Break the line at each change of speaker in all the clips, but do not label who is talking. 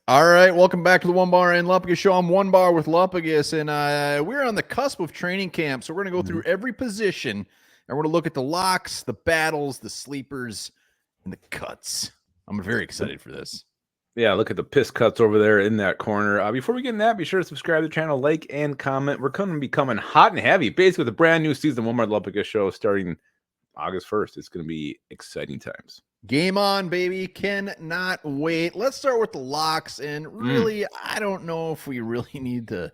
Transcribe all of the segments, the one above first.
All right, welcome back to the Onebar and Lupagus show. I'm Onebar with Lupagus, and we're on the cusp of training camp. So we're going to go through every position, and we're going to look at the locks, the battles, the sleepers, and the cuts. I'm very excited for this.
Yeah, look at the piss cuts over there in that corner. Before we get in that, be sure to subscribe to the channel, like, and comment. We're going to be coming hot and heavy, basically with a brand new season of Onebar Lupagus show starting August 1st. It's going to be exciting times.
Game on, baby. Cannot wait. Let's start with the locks. And really, I don't know if we really need to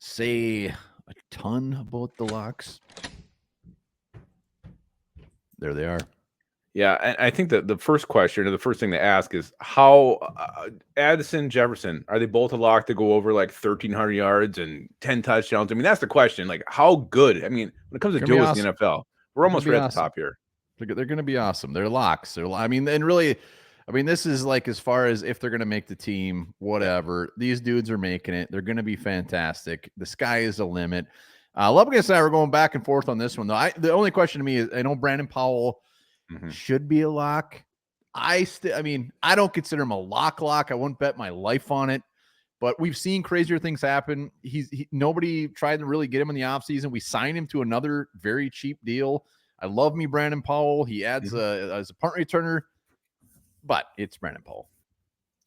say a ton about the locks. There they are.
Yeah, and I think that the first question or the first thing to ask is how Addison, Jefferson, are they both a lock to go over like 1,300 yards and 10 touchdowns? I mean, that's the question. Like, how good? I mean, when it comes to duels in the NFL, we're almost right at the top here.
They're going to be awesome. They're locks. This is like as far as if they're going to make the team, whatever. These dudes are making it. They're going to be fantastic. The sky is the limit. Lupagus and I were going back and forth on this one, though. The only question to me is, I know Brandon Powell should be a lock. I don't consider him a lock. I wouldn't bet my life on it. But we've seen crazier things happen. Nobody tried to really get him in the offseason. We signed him to another very cheap deal. I love me Brandon Powell. He adds as a punt returner, but it's Brandon Powell.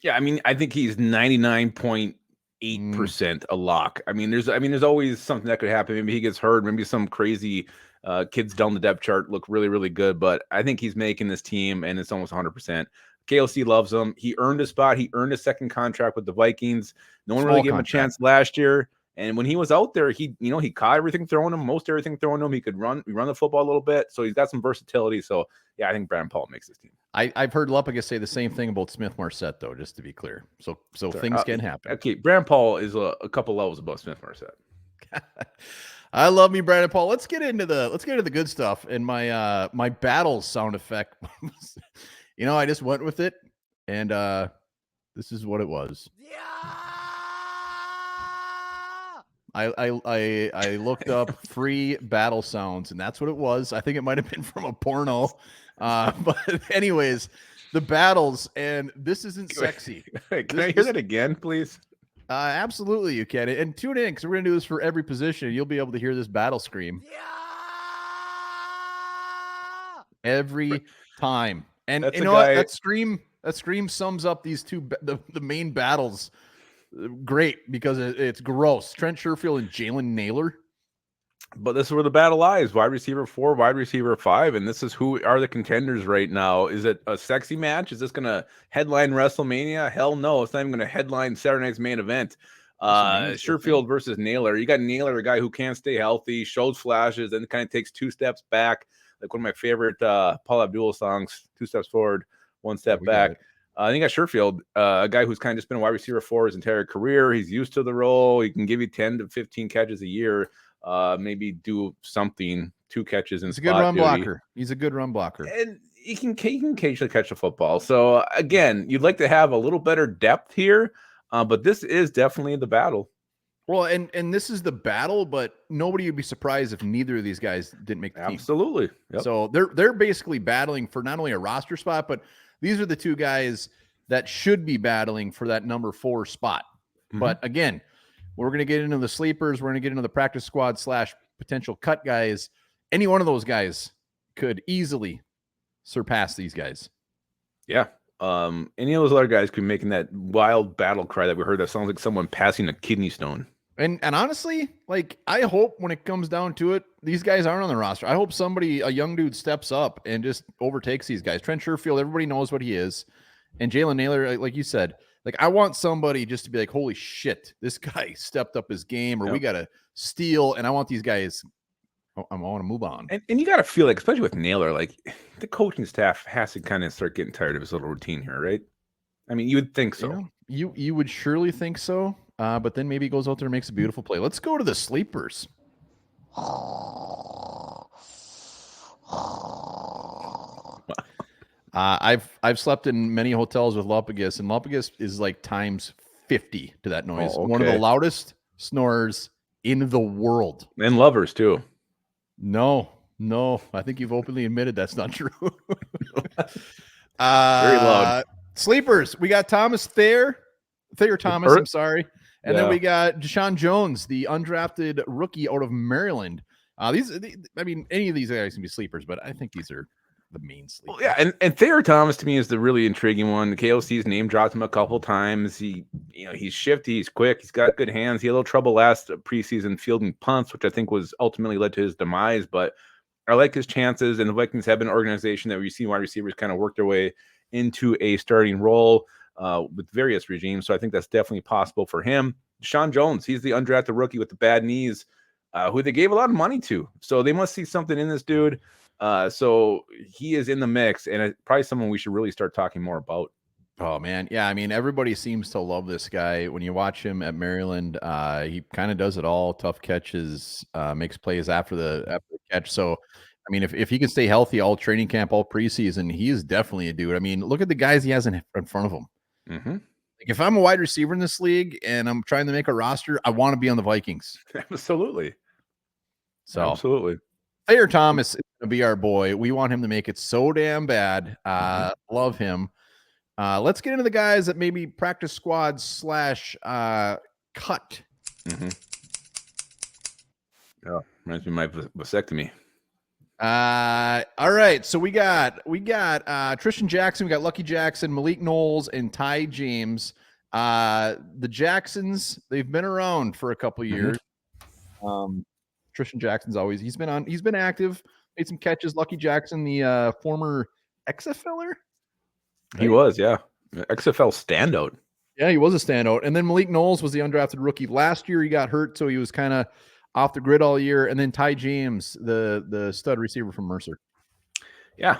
Yeah, I mean, I think he's 99.8% a lock. I mean, there's always something that could happen. Maybe he gets hurt. Maybe some crazy kids down the depth chart look really, really good. But I think he's making this team, and it's almost 100%. KLC loves him. He earned a spot. He earned a second contract with the Vikings. No one really gave him a chance last year. And when he was out there, he caught everything throwing him, most everything throwing him. He could run the football a little bit. So he's got some versatility. So, yeah, I think Brandon Powell makes this team.
I've heard Lupagus say the same thing about Smith Marset, though, just to be clear. So things can happen.
Okay, Brandon Powell is a couple levels above Smith Marset.
I love me Brandon Powell. Let's get into the good stuff. And my battles sound effect. I just went with it, and this is what it was. Yeah. I looked up free battle sounds, and that's what it was. I think it might have been from a porno. But anyways, the battles, and this isn't sexy.
Can I hear that again, please?
Absolutely, you can. And tune in, because we're going to do this for every position. You'll be able to hear this battle scream. Yeah! Every time. And that scream sums up these two, the main battles great, because it's gross. Trent Sherfield and Jalen Naylor.
But this is where the battle lies. Wide receiver 4, wide receiver 5. And this is who are the contenders right now. Is it a sexy match? Is this going to headline WrestleMania? Hell no. It's not even going to headline Saturday night's main event. Sherfield versus Naylor. You got Naylor, a guy who can't stay healthy, shows flashes, and kind of takes 2 steps back. Like one of my favorite Paul Abdul songs, 2 steps forward, 1 step back. Then you got Sherfield, a guy who's kind of just been a wide receiver for his entire career. He's used to the role. He can give you 10 to 15 catches a year. Maybe do something, 2 catches in
He's a good run blocker. He's a good run blocker.
And he can occasionally catch the football. So, again, you'd like to have a little better depth here, but this is definitely the battle.
Well, and this is the battle, but nobody would be surprised if neither of these guys didn't make the team.
Absolutely.
Yep. So they're basically battling for not only a roster spot, but these are the 2 guys that should be battling for that number 4 spot. But again, we're going to get into the sleepers. We're going to get into the practice squad / potential cut guys. Any one of those guys could easily surpass these guys.
Yeah. Any of those other guys could be making that wild battle cry that we heard. That sounds like someone passing a kidney stone.
And honestly, like, I hope when it comes down to it, these guys aren't on the roster. I hope a young dude steps up and just overtakes these guys. Trent Sherfield, everybody knows what he is. And Jalen Naylor, like you said, like, I want somebody just to be like, holy shit, this guy stepped up his game, or we got to steal. And I want these guys, I want to move on.
And you got to feel like, especially with Naylor, like, the coaching staff has to kind of start getting tired of his little routine here, right? I mean, you would think so.
You would surely think so. But then maybe he goes out there and makes a beautiful play. Let's go to the sleepers. I've slept in many hotels with Lupagus, and Lupagus is like times 50 to that noise. Oh, okay. One of the loudest snorers in the world.
And lovers too.
No, I think you've openly admitted that's not true.
Very loud.
Sleepers. We got Thomas Thayer, Thayer Thomas, I'm sorry. And then
Yeah.
we got Deshaun Jones, the undrafted rookie out of Maryland. I mean, any of these guys can be sleepers, but I think these are the main sleepers.
Well, yeah, and Thayer Thomas to me is the really intriguing one. The KOC's name dropped him a couple times. He's shifty, he's quick, he's got good hands. He had a little trouble last preseason fielding punts, which I think was ultimately led to his demise. But I like his chances, and the Vikings have been an organization that we've seen wide receivers kind of work their way into a starting role with various regimes. So I think that's definitely possible for him. Deshaun Jones, he's the undrafted rookie with the bad knees, who they gave a lot of money to. So they must see something in this dude. So he is in the mix, and probably someone we should really start talking more about.
Oh man, yeah. I mean, everybody seems to love this guy. When you watch him at Maryland, he kind of does it all. Tough catches, makes plays after the catch. So, I mean, if he can stay healthy all training camp, all preseason, he is definitely a dude. I mean, look at the guys he has in front of him.
Mm-hmm.
Like, if I'm a wide receiver in this league and I'm trying to make a roster, I want to be on the Vikings.
Absolutely.
So,
absolutely.
Thayer Thomas is going to be our boy. We want him to make it so damn bad. Love him. Let's get into the guys that maybe practice squad / cut.
Mm-hmm. Oh, reminds me of my vasectomy.
All right. So we got Tristan Jackson, we got Lucky Jackson, Malik Knowles, and Ty James. The Jacksons, they've been around for a couple years. Tristan Jackson's he's been active, made some catches. Lucky Jackson, the former XFLer.
He was, yeah. XFL standout.
Yeah, he was a standout. And then Malik Knowles was the undrafted rookie. Last year he got hurt, so he was kind of off the grid all year. And then Ty James, the stud receiver from Mercer.
Yeah.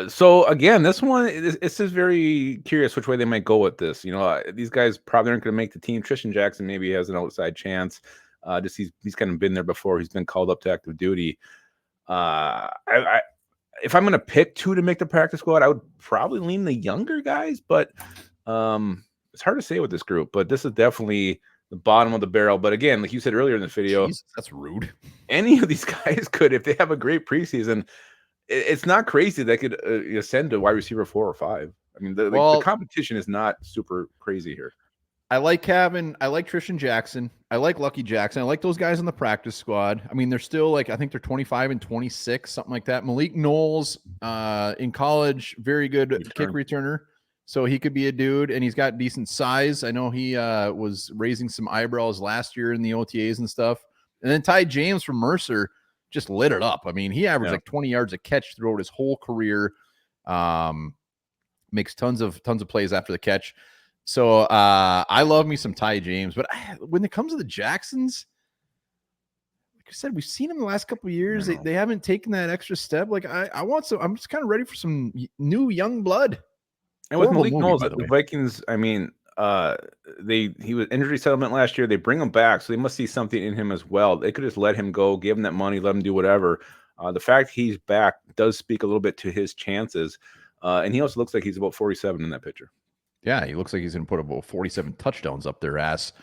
So again, this one, it's just very curious which way they might go with this. These guys probably aren't going to make the team. Tristan Jackson maybe has an outside chance. He's kind of been there before. He's been called up to active duty. If I'm going to pick two to make the practice squad, I would probably lean the younger guys, but it's hard to say with this group. But this is definitely the bottom of the barrel. But again, like you said earlier in the video,
Jesus, that's rude.
Any of these guys could, if they have a great preseason, it's not crazy they could ascend to wide receiver 4 or 5. I mean, the competition is not super crazy here.
I like Tristan Jackson. I like Lucky Jackson. I like those guys in the practice squad. I mean, they're still I think they're 25 and 26, something like that. Malik Knowles in college, very good kick returner. So he could be a dude, and he's got decent size. I know he was raising some eyebrows last year in the OTAs and stuff. And then Ty James from Mercer just lit it up. I mean, he averaged like 20 yards a catch throughout his whole career. Makes tons of plays after the catch. So I love me some Ty James, but when it comes to the Jacksons, like I said, we've seen them the last couple of years. They haven't taken that extra step. Like I'm just kind of ready for some new young blood.
And with Malik Knowles, the Vikings, I mean, he was injury settlement last year. They bring him back, so they must see something in him as well. They could just let him go, give him that money, let him do whatever. The fact he's back does speak a little bit to his chances. And he also looks like he's about 47 in that picture.
Yeah, he looks like he's going to put about 47 touchdowns up their ass.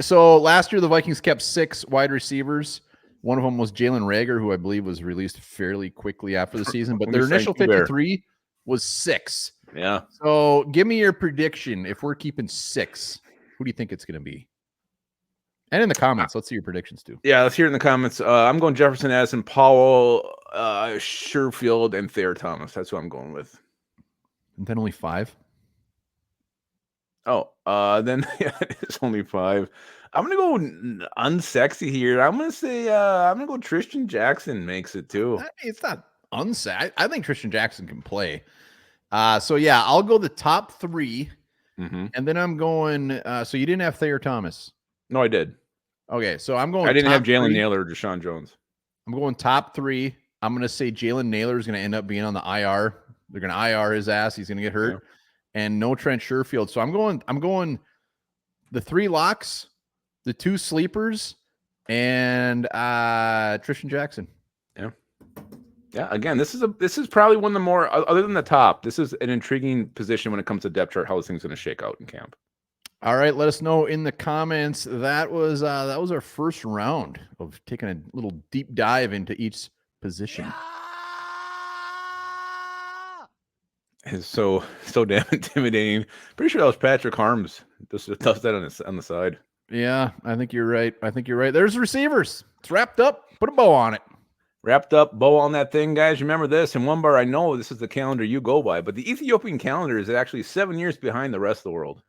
So last year, the Vikings kept 6 wide receivers. One of them was Jalen Reagor, who I believe was released fairly quickly after the season. But their initial 53 was 6.
Yeah.
So give me your prediction. If we're keeping 6, who do you think it's going to be? And in the comments, let's see your predictions too.
Yeah, let's hear it in the comments. I'm going Jefferson, Addison, Powell, Sherfield, and Thayer Thomas. That's who I'm going with.
And then only 5?
Oh, then it's only 5. I'm gonna go unsexy here. I'm gonna say I'm gonna go Tristan Jackson makes it too.
It's not unsexy. I think Tristan Jackson can play. So yeah, I'll go the top 3, and then I'm going. So you didn't have Thayer Thomas?
No, I did.
Okay, so I'm going.
I didn't have Jalen Naylor or Deshaun Jones.
I'm going top 3. I'm going to say Jalen Naylor is going to end up being on the IR. They're going to IR his ass. He's going to get hurt, and no Trent Sherfield. So I'm going the 3 locks, the 2 sleepers, and Tristan Jackson.
Yeah. Again, this is probably one of the more, other than the top, this is an intriguing position when it comes to depth chart. How this thing's going to shake out in camp.
All right, let us know in the comments. That was our first round of taking a little deep dive into each position.
is so damn intimidating. Pretty sure that was Patrick Harms. Just does that on the side.
Yeah, I think you're right. There's receivers. It's wrapped up. Put a bow on it.
Wrapped up, bow on that thing, guys. Remember this. And Onebar, I know this is the calendar you go by, but the Ethiopian calendar is actually 7 years behind the rest of the world.